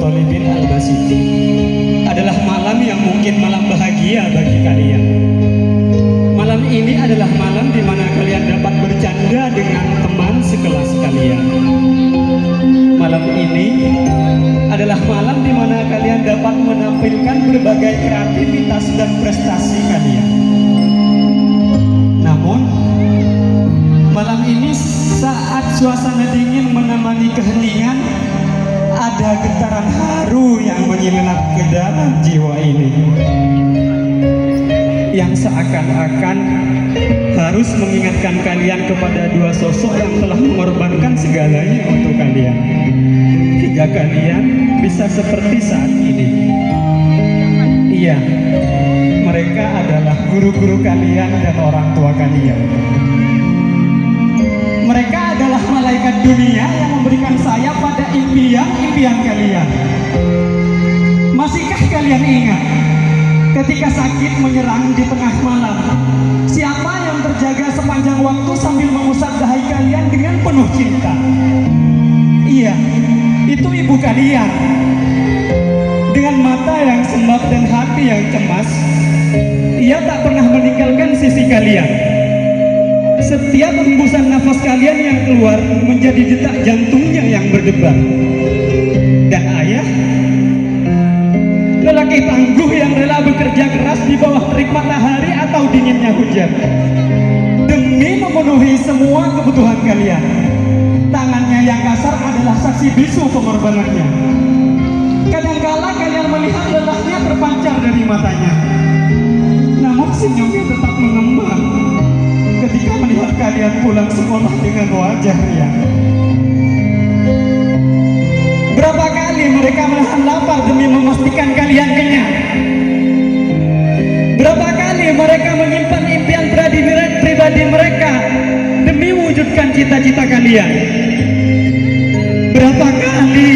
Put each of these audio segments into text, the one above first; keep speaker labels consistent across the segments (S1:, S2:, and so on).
S1: Thalibin Al-Basiti adalah malam yang mungkin malam bahagia bagi kalian. Malam ini adalah malam di mana kalian dapat bercanda dengan teman sekelas kalian. Malam ini adalah malam di mana kalian dapat menampilkan berbagai kreativitas dan prestasi kalian. Namun, malam ini saat suasana dingin menemani keheningan, ada getaran haru yang menyelinap ke dalam jiwa ini, yang seakan-akan harus mengingatkan kalian kepada dua sosok yang telah mengorbankan segalanya untuk kalian, hingga kalian bisa seperti saat ini. Iya, mereka adalah guru-guru kalian dan orang tua kalian. Mereka adalah malaikat dunia yang memberikan sayap pada impian-impian kalian. Masihkah kalian ingat ketika sakit menyerang di tengah malam, siapa yang terjaga sepanjang waktu sambil mengusap dahi kalian dengan penuh cinta? Iya, itu ibu kalian. Dengan mata yang sembab dan hati yang cemas, ia tak pernah meninggalkan sisi kalian. Setiap hembusan nafas kalian yang keluar menjadi detak jantungnya yang berdebar. Dan ayah, lelaki tangguh yang rela bekerja keras di bawah terik matahari atau dinginnya hujan, demi memenuhi semua kebutuhan kalian. Tangannya yang kasar adalah saksi bisu pengorbanannya. Kadangkala kalian melihat lelahnya terpancar dari matanya, namun senyumnya tetap mengembang ketika melihat kalian pulang sekolah dengan wajah riang. Berapa kali mereka menahan lapar demi memastikan kalian kenyang? Berapa kali mereka menyimpan impian pribadi mereka demi mewujudkan cita-cita kalian? Berapa kali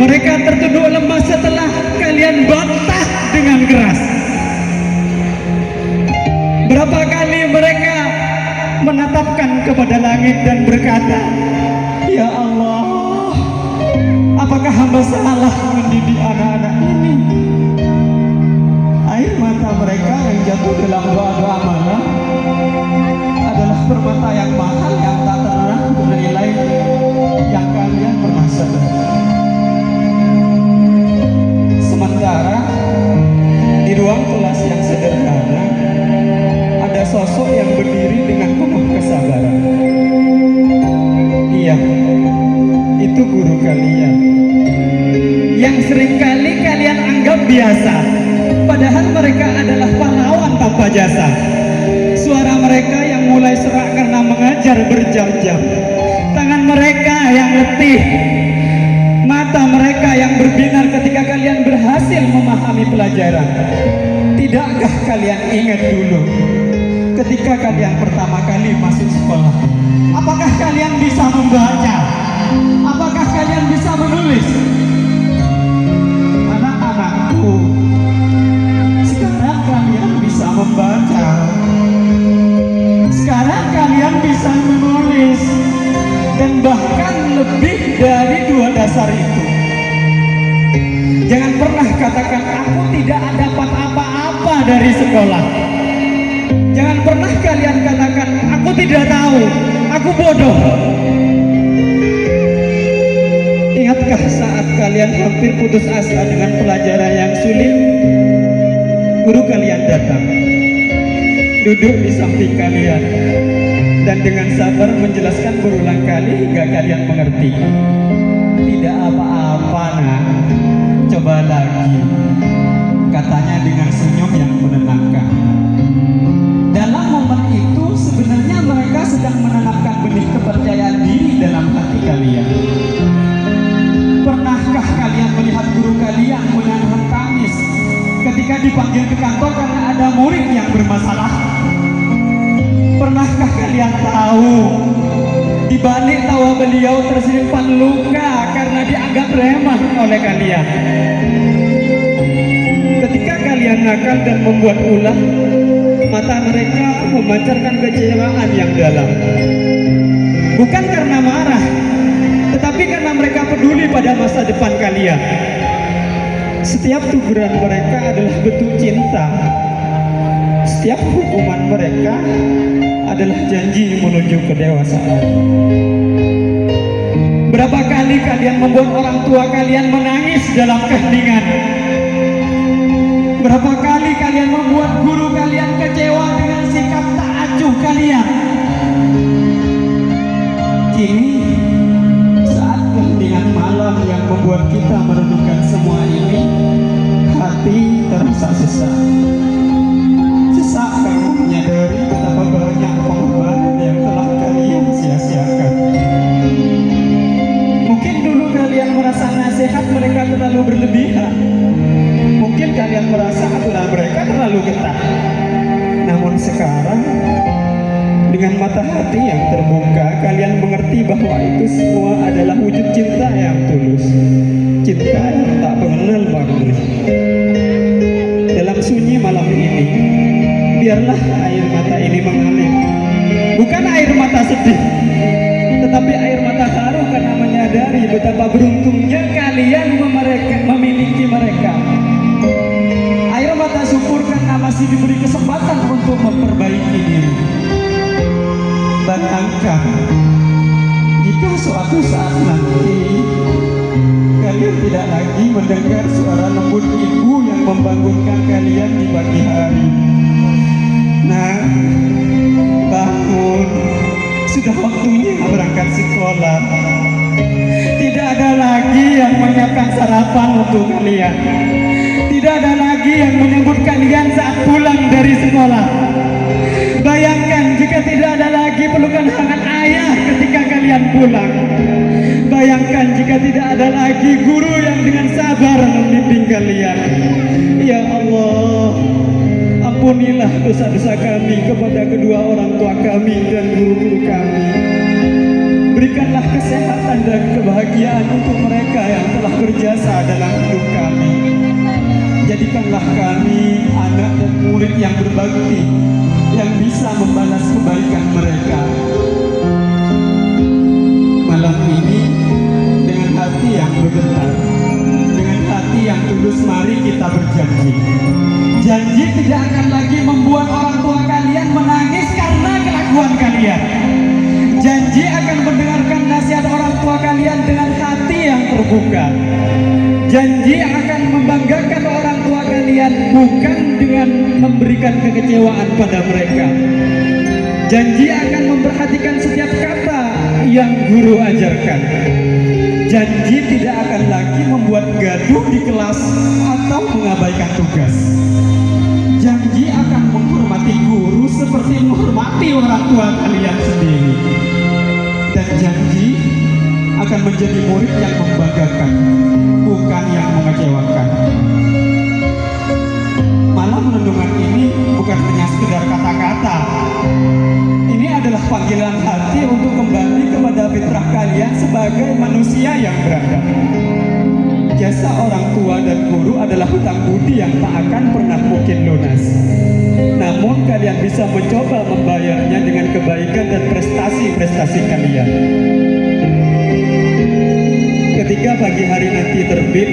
S1: mereka tertunduk lemah setelah kalian bantah dengan keras? Berapa kali mereka menatapkan kepada langit dan berkata, "Ya Allah, apakah hamba salah mendidik anak-anak ini?" Air mata mereka yang jatuh dalam doa-doa malam adalah permata yang mahal yang tak pernah bernilai yang kalian pernah sadari. Sementara di ruang kelas yang sederhana ada sosok yang berdiri dengan penuh kesabaran. Iya, itu guru kalian yang seringkali kalian anggap biasa, padahal mereka adalah pahlawan tanpa jasa. Suara mereka yang mulai serak karena mengajar berjam-jam, tangan mereka yang letih, mata mereka yang berbinar ketika kalian berhasil memahami pelajaran. Tidakkah kalian ingat dulu ketika kalian pertama kali masuk sekolah? Apakah kalian bisa membaca? Apakah kalian bisa menulis? Anak-anakku, sekarang kalian bisa membaca. Sekarang kalian bisa menulis. Dan bahkan lebih dari dua dasar itu. Jangan pernah katakan aku tidak dapat apa-apa dari sekolah. Jangan pernah kalian katakan aku tidak tahu, aku bodoh. Ingatkah saat kalian hampir putus asa dengan pelajaran yang sulit, guru kalian datang, duduk di samping kalian, dan dengan sabar menjelaskan berulang kali hingga kalian mengerti. Tidak apa-apa nak, coba lagi, katanya dengan senyum yang menenangkan. Dalam momen itu sebenarnya mereka sedang menanamkan benih kepercayaan diri dalam hati kalian. Pernahkah kalian melihat guru kalian menahan tangis ketika dipanggil ke kantor karena ada murid yang bermasalah? Pernahkah kalian tahu di balik tawa beliau tersimpan luka karena dianggap remeh oleh kalian? Ketika kalian nakal dan membuat ulah, mata mereka memancarkan kecewaan yang dalam. Bukan karena marah, tetapi karena mereka peduli pada masa depan kalian. Setiap teguran mereka adalah bentuk cinta. Setiap hukuman mereka adalah janji menuju kedewasaan. Berapa kali kalian membuat orang tua kalian menangis dalam keheningan? Berapa kali kalian membuat guru kalian kecewa dengan sikap tak acuh kalian? Kini saat keheningan malam yang membuat kita merenungkan semua ini, hati terasa sesak. Sesak karena menyadari betapa banyak pengorbanan yang telah kalian sia-siakan. Mungkin dulu kalian merasa nasihat mereka terlalu berlebihan. Mungkin kalian merasa aturan mereka terlalu ketat. Namun sekarang, dengan mata hati yang terbuka, kalian mengerti bahwa itu semua adalah wujud cinta yang tulus. Cinta yang tak mengenal waktu. Dalam sunyi malam ini, biarlah air mata ini mengalir. Bukan air mata sedih, tetapi air mata haru karena menyadari betapa beruntungnya kalian memiliki mereka. Air mata syukur karena masih diberi kesempatan untuk memperbaiki diri. Bayangkan jika suatu saat nanti kalian tidak lagi mendengar suara lembut ibu yang membangunkan kalian di pagi hari. Nah, bangun, sudah waktunya berangkat sekolah. Tidak ada lagi yang menyiapkan sarapan untuk kalian. Tidak ada lagi yang menyambut kalian saat pulang dari sekolah. Bayangkan jika tidak ada lagi pelukan hangat ayah ketika kalian pulang. Bayangkan jika tidak ada lagi guru yang dengan sabar membimbing kalian. Ya Allah, ampunilah dosa-dosa kami kepada kedua orang tua kami dan guru-guru kami. Berikanlah kesehatan dan kebahagiaan untuk mereka yang telah berjasa dalam hidup kami. Jadikanlah kami anak dan murid yang berbakti, yang bisa membalas kebaikan mereka. Malam ini, dengan hati yang bergetar, dengan hati yang tulus, mari kita berjanji. Janji tidak akan lagi membuat orang tua kalian menangis karena kelakuan kalian. Janji akan mendengarkan nasihat orang tua kalian dengan hati yang terbuka. Janji akan membanggakan orang tua kalian bukan dengan memberikan kekecewaan pada mereka. Janji akan memperhatikan setiap kata yang guru ajarkan. Janji tidak akan lagi membuat gaduh di kelas atau mengabaikan tugas. Janji akan menghormati guru seperti menghormati orang tua kalian sendiri. Dan janji akan menjadi murid yang membanggakan, bukan yang mengecewakan. Malam renungan ini bukan hanya sekedar kata-kata. Ini adalah panggilan hati untuk kembali kepada fitrah kalian sebagai manusia yang beradab. Jasa orang tua dan guru adalah hutang budi yang tak akan pernah mungkin lunas. Namun kalian bisa mencoba membayarnya dengan kebaikan dan prestasi-prestasi kalian. Ketika pagi hari nanti terbit,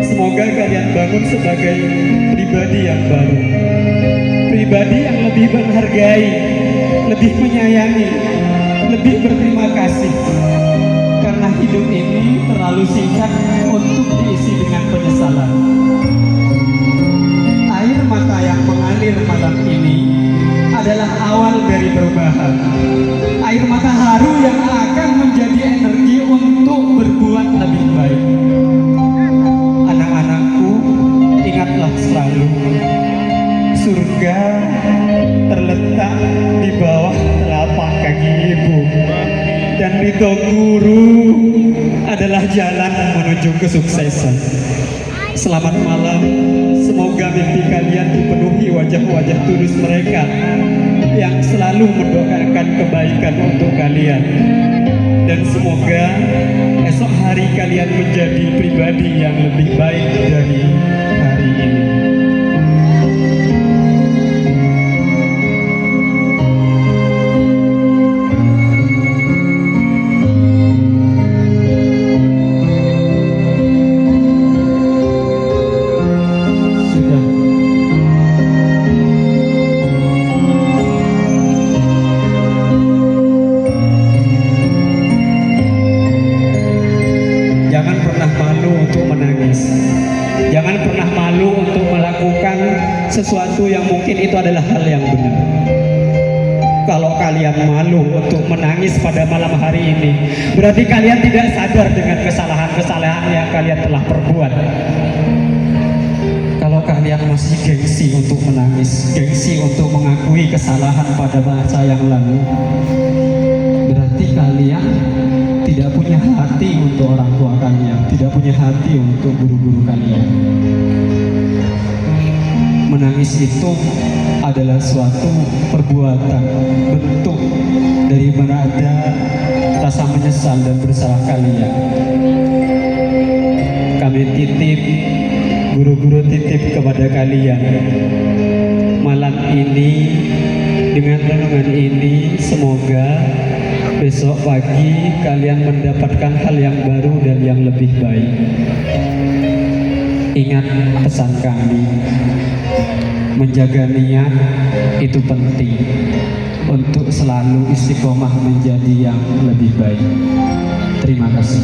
S1: semoga kalian bangun sebagai pribadi yang baru. Pribadi yang lebih menghargai, lebih menyayangi, lebih berterima kasih. Karena hidup ini terlalu singkat untuk diisi dengan penyesalan. Air mata yang mengalir malam ini adalah awal dari perubahan. Air mata haru yang akan menjadi energi untuk berbuat lebih baik. Anak-anakku, ingatlah selalu, surga terletak di bawah telapak kaki ibu, dan ridho guru adalah jalan menuju kesuksesan. Selamat malam, semoga mimpi kalian dipenuhi wajah-wajah tulus mereka yang selalu mendoakan kebaikan untuk kalian. Dan semoga esok hari kalian menjadi pribadi yang lebih baik dari hari ini. kalian malu untuk menangis pada malam hari ini, berarti kalian tidak sadar dengan kesalahan-kesalahan yang kalian telah perbuat. Kalau kalian masih gengsi untuk menangis, gengsi untuk mengakui kesalahan pada masa yang lalu, berarti kalian tidak punya hati untuk orang tua kalian, tidak punya hati untuk guru-guru kalian. Menangis itu adalah suatu perbuatan, bentuk dari mana ada rasa menyesal dan bersalah kalian. Kami titip, guru-guru titip kepada kalian, malam ini dengan renungan ini semoga besok pagi kalian mendapatkan hal yang baru dan yang lebih baik. Ingat pesan kami, menjaga niat itu penting untuk selalu istiqomah menjadi yang lebih baik. Terima kasih.